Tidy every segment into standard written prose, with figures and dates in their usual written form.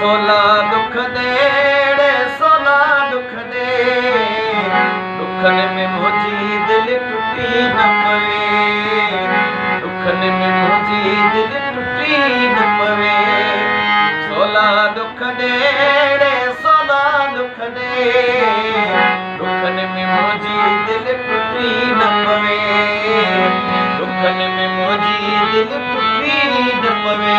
सोला दुख देड़े सोला दुख दे दुखन में मुझी दिल टूटी न पवे दुखन में मुझी दिल टूटी न पवे सोला दुख देड़े सोला दुख दे दुखन में मुझी दिल टूटी न पवे दुखन में मुझी दिल टूटी न पवे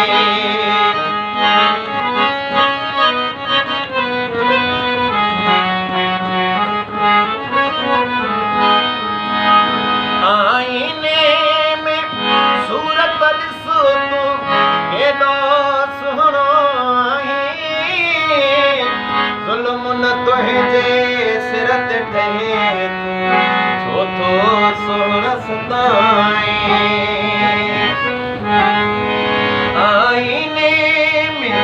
तुझे सिर ते ठहे छो थो सोहण सताए आईने में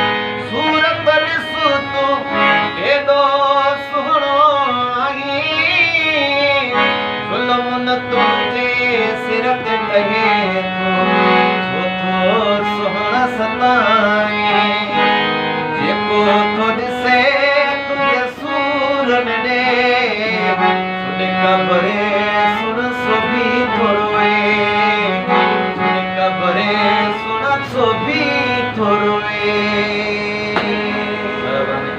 सूरत ॾिस तूं केॾो सुहिणो आहीं ज़ुल्म न तुंहिंजे सिर ते ठहे छो थो सोहण सताए जेको थो ॾिसे कबर